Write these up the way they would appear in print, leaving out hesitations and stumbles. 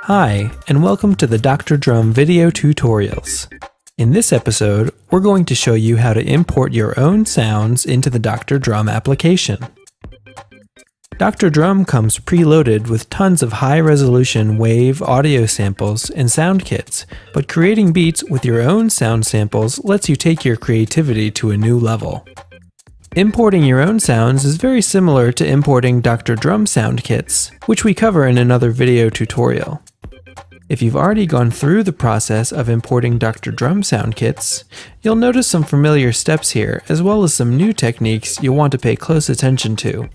Hi, and welcome to the Dr. Drum video tutorials. In this episode, we're going to show you how to import your own sounds into the Dr. Drum application. Dr. Drum comes preloaded with tons of high-resolution wave audio samples and sound kits, but creating beats with your own sound samples lets you take your creativity to a new level. Importing your own sounds is very similar to importing Dr. Drum sound kits, which we cover in another video tutorial. If you've already gone through the process of importing Dr. Drum sound kits, you'll notice some familiar steps here, as well as some new techniques you'll want to pay close attention to.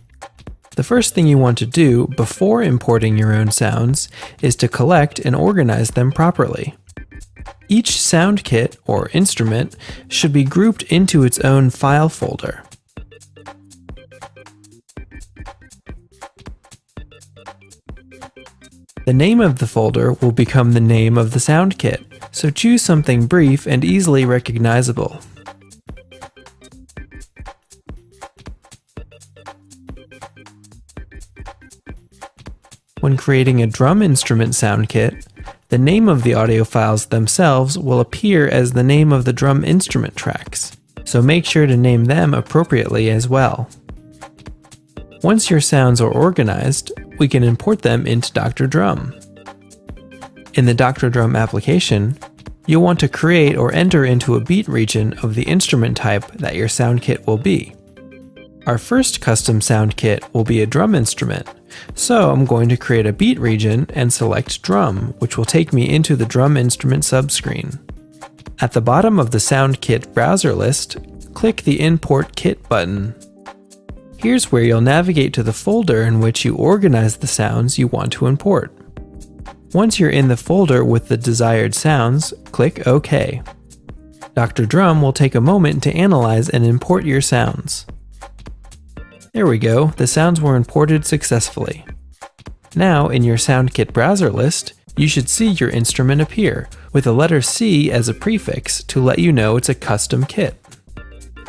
The first thing you want to do before importing your own sounds is to collect and organize them properly. Each sound kit, or instrument, should be grouped into its own file folder. The name of the folder will become the name of the sound kit, so choose something brief and easily recognizable. When creating a drum instrument sound kit, the name of the audio files themselves will appear as the name of the drum instrument tracks, so make sure to name them appropriately as well. Once your sounds are organized, we can import them into Dr. Drum. In the Dr. Drum application, you'll want to create or enter into a beat region of the instrument type that your sound kit will be. Our first custom sound kit will be a drum instrument, so I'm going to create a beat region and select drum, which will take me into the drum instrument subscreen. At the bottom of the sound kit browser list, click the Import Kit button. Here's where you'll navigate to the folder in which you organize the sounds you want to import. Once you're in the folder with the desired sounds, click OK. Dr. Drum will take a moment to analyze and import your sounds. There we go, the sounds were imported successfully. Now, in your sound kit browser list, you should see your instrument appear, with the letter C as a prefix to let you know it's a custom kit.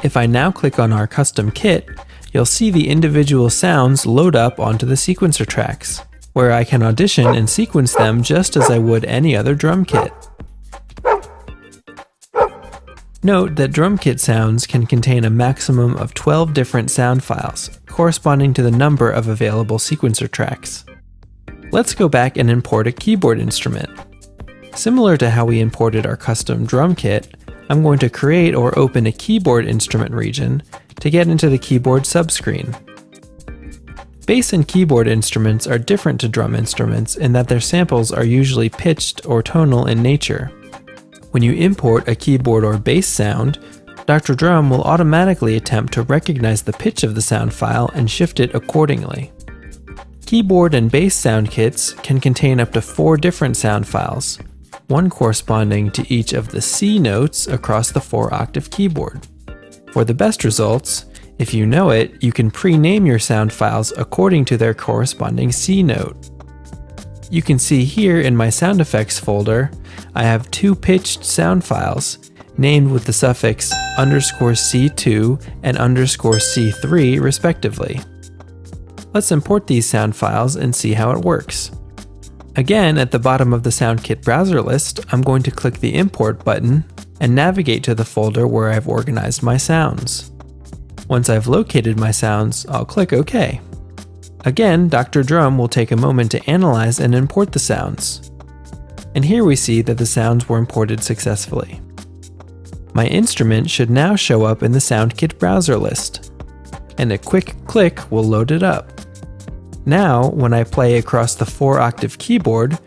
If I now click on our custom kit, you'll see the individual sounds load up onto the sequencer tracks, where I can audition and sequence them just as I would any other drum kit. Note that drum kit sounds can contain a maximum of 12 different sound files, corresponding to the number of available sequencer tracks. Let's go back and import a keyboard instrument. Similar to how we imported our custom drum kit, I'm going to create or open a keyboard instrument region to get into the keyboard subscreen. Bass and keyboard instruments are different to drum instruments in that their samples are usually pitched or tonal in nature. When you import a keyboard or bass sound, Dr. Drum will automatically attempt to recognize the pitch of the sound file and shift it accordingly. Keyboard and bass sound kits can contain up to 4 different sound files, one corresponding to each of the C notes across the 4-octave keyboard. For the best results, if you know it, you can pre-name your sound files according to their corresponding C note. You can see here in my sound effects folder, I have 2 pitched sound files, named with the suffix _C2 and _C3 respectively. Let's import these sound files and see how it works. Again, at the bottom of the sound kit browser list, I'm going to click the Import button and navigate to the folder where I've organized my sounds. Once I've located my sounds, I'll click OK. Again, Dr. Drum will take a moment to analyze and import the sounds. And here we see that the sounds were imported successfully. My instrument should now show up in the sound kit browser list, and a quick click will load it up. Now, when I play across the 4-octave keyboard,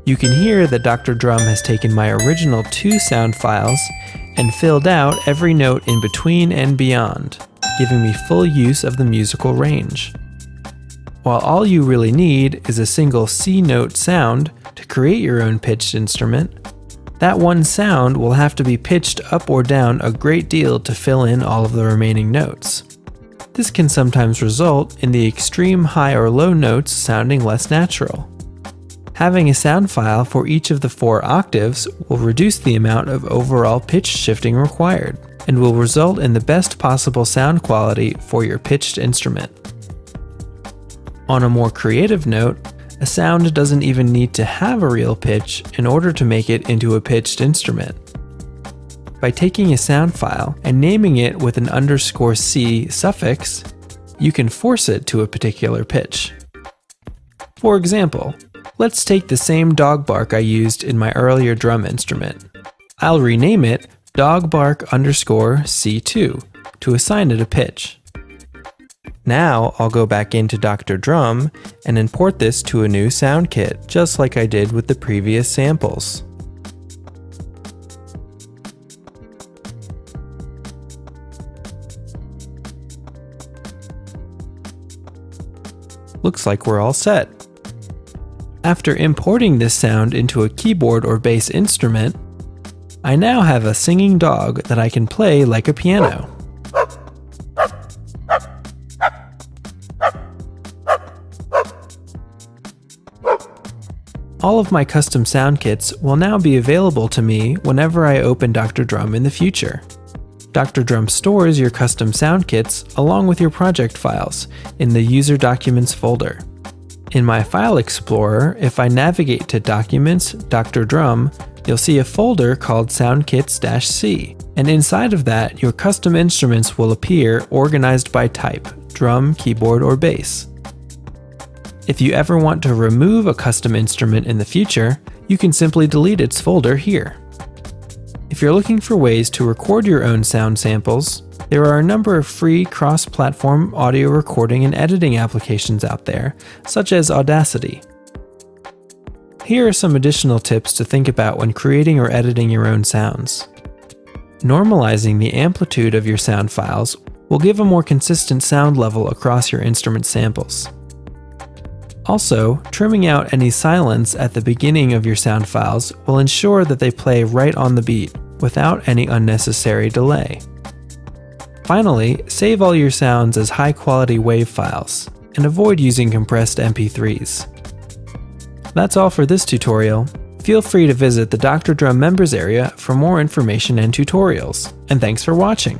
you can hear that Dr. Drum has taken my original 2 sound files and filled out every note in between and beyond, giving me full use of the musical range. While all you really need is a single C note sound to create your own pitched instrument, that one sound will have to be pitched up or down a great deal to fill in all of the remaining notes. This can sometimes result in the extreme high or low notes sounding less natural. Having a sound file for each of the 4 octaves will reduce the amount of overall pitch shifting required, and will result in the best possible sound quality for your pitched instrument. On a more creative note, A sound doesn't even need to have a real pitch in order to make it into a pitched instrument. By taking a sound file and naming it with an _c suffix, you can force it to a particular pitch. For example, let's take the same dog bark I used in my earlier drum instrument. I'll rename it dogbark_C2 to assign it a pitch. Now I'll go back into Dr. Drum and import this to a new sound kit, just like I did with the previous samples. Looks like we're all set. After importing this sound into a keyboard or bass instrument, I now have a singing dog that I can play like a piano. All of my custom sound kits will now be available to me whenever I open Dr. Drum in the future. Dr. Drum stores your custom sound kits along with your project files in the User Documents folder. In my File Explorer, if I navigate to Documents, Dr. Drum, you'll see a folder called SoundKits-C, and inside of that, your custom instruments will appear organized by type, drum, keyboard, or bass. If you ever want to remove a custom instrument in the future, you can simply delete its folder here. If you're looking for ways to record your own sound samples, there are a number of free cross-platform audio recording and editing applications out there, such as Audacity. Here are some additional tips to think about when creating or editing your own sounds. Normalizing the amplitude of your sound files will give a more consistent sound level across your instrument samples. Also, trimming out any silence at the beginning of your sound files will ensure that they play right on the beat, without any unnecessary delay. Finally, save all your sounds as high-quality WAV files, and avoid using compressed MP3s. That's all for this tutorial. Feel free to visit the Dr. Drum members area for more information and tutorials, and thanks for watching!